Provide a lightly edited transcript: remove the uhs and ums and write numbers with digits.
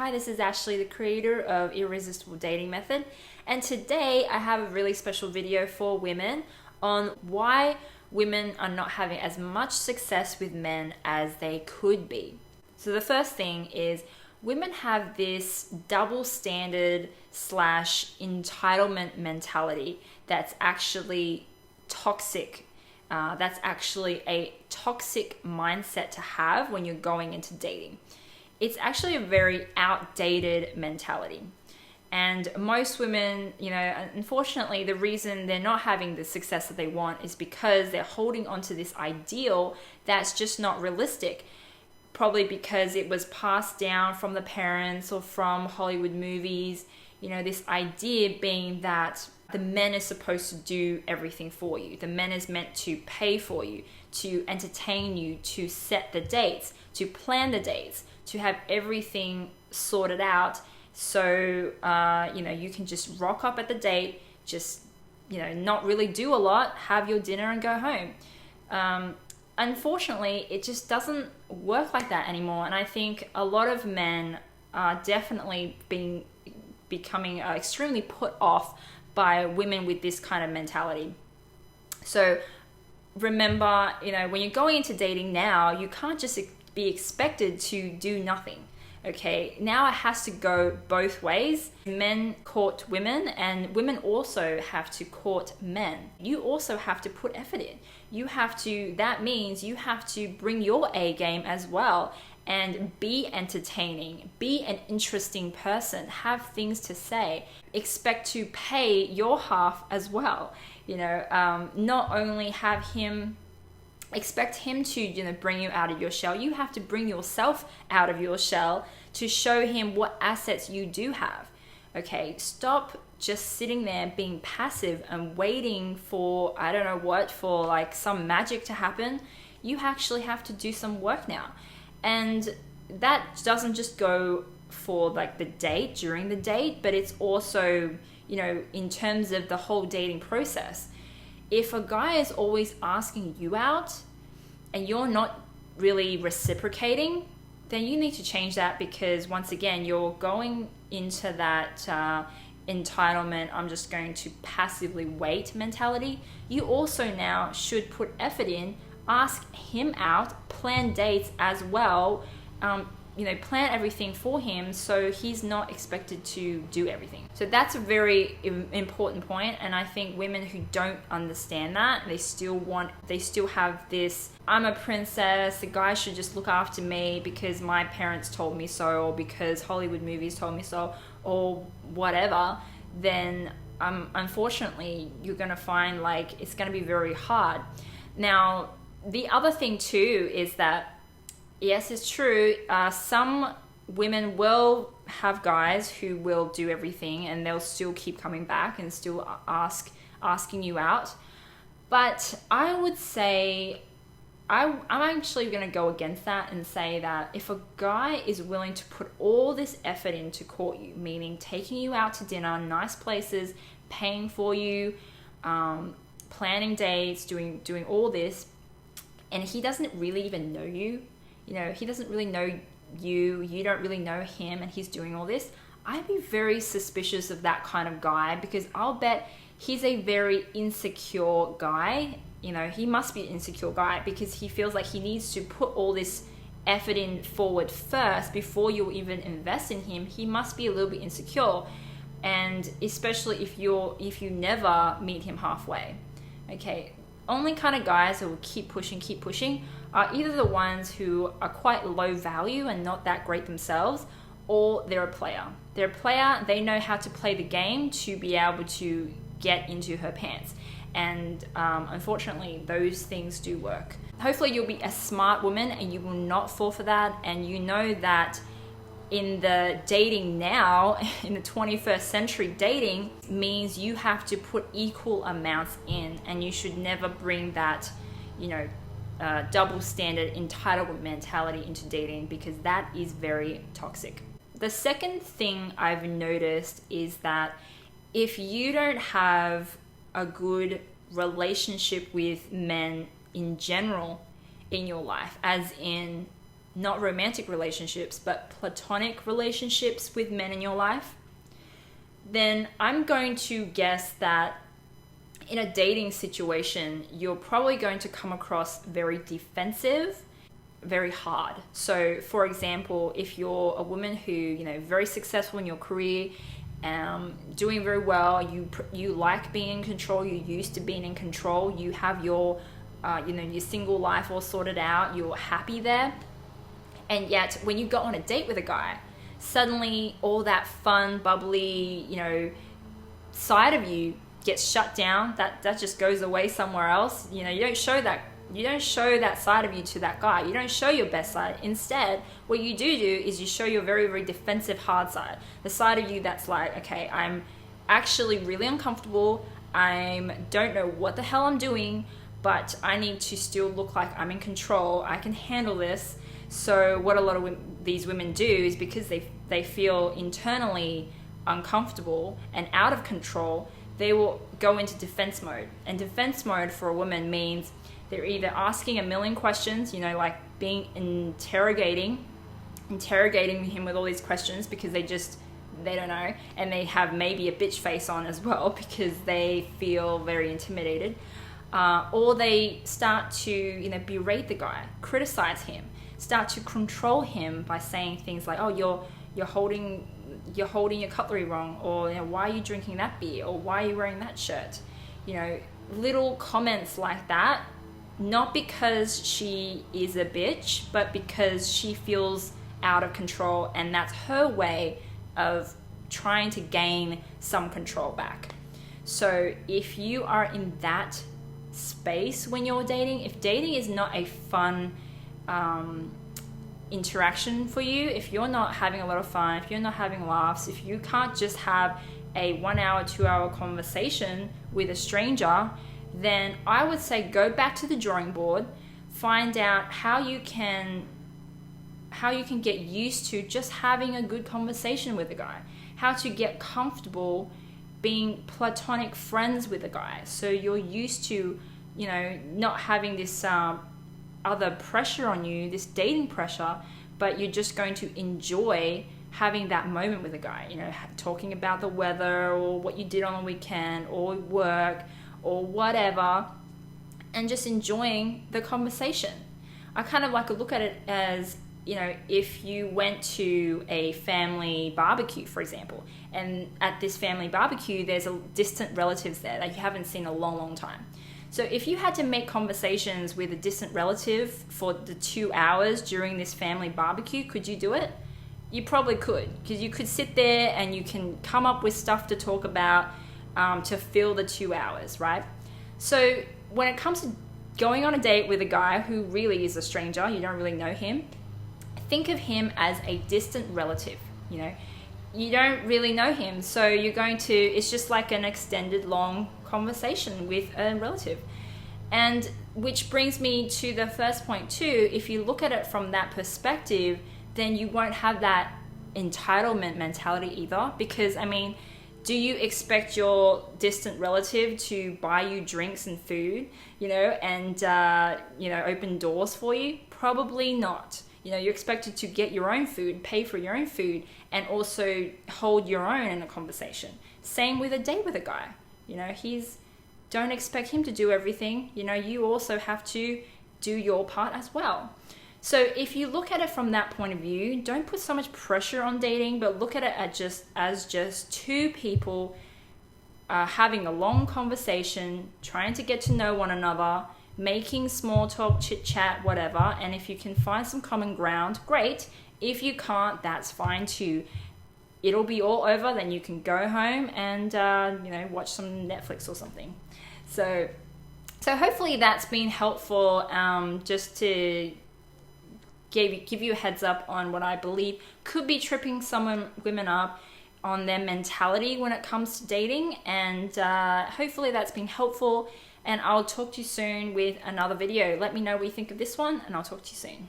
Hi, this is Ashley, the creator of Irresistible Dating Method, and today I have a really special video for women on why women are not having as much success with men as they could be. So the first thing is women have this double standard / entitlement mentality that's actually toxic. That's actually a toxic mindset to have when you're going into dating. It's actually a very outdated mentality. And most women, unfortunately, the reason they're not having the success that they want is because they're holding on to this ideal that's just not realistic. Probably because it was passed down from the parents or from Hollywood movies. This idea being that the men is supposed to do everything for you. The men is meant to pay for you, to entertain you, to set the dates, to plan the dates, to have everything sorted out. So, you can just rock up at the date, just, not really do a lot, have your dinner and go home. Unfortunately, it just doesn't work like that anymore. And I think a lot of men are definitely becoming extremely put off by women with this kind of mentality. So remember, when you're going into dating now, you can't just be expected to do nothing. Okay, now it has to go both ways. Men court women and women also have to court men. You also have to put effort in. That means you have to bring your A game as well and be entertaining, be an interesting person, have things to say, expect to pay your half as well. Not only expect him to bring you out of your shell, you have to bring yourself out of your shell to show him what assets you do have. Okay, stop just sitting there being passive and waiting for for like some magic to happen. You actually have to do some work now. And that doesn't just go for like the date, during the date, but it's also, in terms of the whole dating process. If a guy is always asking you out and you're not really reciprocating, then you need to change that, because once again, you're going into that entitlement, I'm just going to passively wait mentality. You also now should put effort in, ask him out, plan dates as well, plan everything for him so he's not expected to do everything. So that's a very important point, and I think women who don't understand that, they still have this, I'm a princess, the guy should just look after me because my parents told me so, or because Hollywood movies told me so, or whatever, then unfortunately you're going to find like it's going to be very hard. Now, the other thing too is that, yes, it's true, some women will have guys who will do everything and they'll still keep coming back and still asking you out. But I would say, I'm actually going to go against that and say that if a guy is willing to put all this effort in to court you, meaning taking you out to dinner, nice places, paying for you, planning dates, doing all this, and he doesn't really even know you, he doesn't really know you don't really know him, and he's doing all this, I'd be very suspicious of that kind of guy, because I'll bet he's a very insecure guy. He must be an insecure guy because he feels like he needs to put all this effort in forward first before you even invest in him. He must be a little bit insecure, and especially if you never meet him halfway. Okay, only kind of guys who will keep pushing are either the ones who are quite low value and not that great themselves, or they're a player. They're a player, they know how to play the game to be able to get into her pants. And unfortunately, those things do work. Hopefully you'll be a smart woman and you will not fall for that, and you know that in the dating now, in the 21st century, dating means you have to put equal amounts in, and you should never bring that, double standard entitlement mentality into dating, because that is very toxic. The second thing I've noticed is that if you don't have a good relationship with men in general in your life, as in not romantic relationships, but platonic relationships with men in your life, then I'm going to guess that in a dating situation, you're probably going to come across very defensive, very hard. So for example, if you're a woman who, very successful in your career, doing very well, you like being in control, you're used to being in control, you have your your single life all sorted out, you're happy there, and yet when you go on a date with a guy, suddenly all that fun, bubbly, side of you gets shut down. That just goes away somewhere else. You don't show that side of you to that guy. You don't show your best side. Instead, what you do is you show your very, very defensive, hard side. The side of you that's like, okay, I'm actually really uncomfortable. I don't know what the hell I'm doing, but I need to still look like I'm in control. I can handle this. So what a lot of these women do is, because they feel internally uncomfortable and out of control, they will go into defense mode. And defense mode for a woman means they're either asking a million questions, like being interrogating him with all these questions because they don't know, and they have maybe a bitch face on as well because they feel very intimidated, or they start to berate the guy, criticize him, start to control him by saying things like, oh, you're holding your cutlery wrong, or why are you drinking that beer, or why are you wearing that shirt, little comments like that. Not because she is a bitch, but because she feels out of control, and that's her way of trying to gain some control back. So if you are in that space when you're dating, if dating is not a fun interaction for you, if you're not having a lot of fun, if you're not having laughs, if you can't just have a 1 hour, 2 hour conversation with a stranger, then I would say go back to the drawing board, find out how you can get used to just having a good conversation with a guy, how to get comfortable being platonic friends with a guy. So you're used to, not having this other pressure on you, this dating pressure, but you're just going to enjoy having that moment with a guy, talking about the weather or what you did on the weekend or work or whatever, and just enjoying the conversation. I kind of like to look at it as, if you went to a family barbecue, for example, and at this family barbecue, there's a distant relatives there that you haven't seen in a long, long time. So if you had to make conversations with a distant relative for the 2 hours during this family barbecue, could you do it? You probably could, because you could sit there and you can come up with stuff to talk about to fill the 2 hours, right? So when it comes to going on a date with a guy who really is a stranger, you don't really know him, think of him as a distant relative. You don't really know him, so it's just like an extended long conversation with a relative. And which brings me to the first point too. If you look at it from that perspective, then you won't have that entitlement mentality either, because do you expect your distant relative to buy you drinks and food, and open doors for you? Probably not. You're expected to get your own food, pay for your own food, and also hold your own in a conversation. Same with a date with a guy. Don't expect him to do everything. You also have to do your part as well. So if you look at it from that point of view, don't put so much pressure on dating, but look at it as just two people having a long conversation, trying to get to know one another, making small talk, chit chat, whatever. And if you can find some common ground, great. If you can't, that's fine too. It'll be all over, then you can go home and watch some Netflix or something. So hopefully that's been helpful, just to give you a heads up on what I believe could be tripping some women up on their mentality when it comes to dating. And hopefully that's been helpful, and I'll talk to you soon with another video. Let me know what you think of this one, and I'll talk to you soon.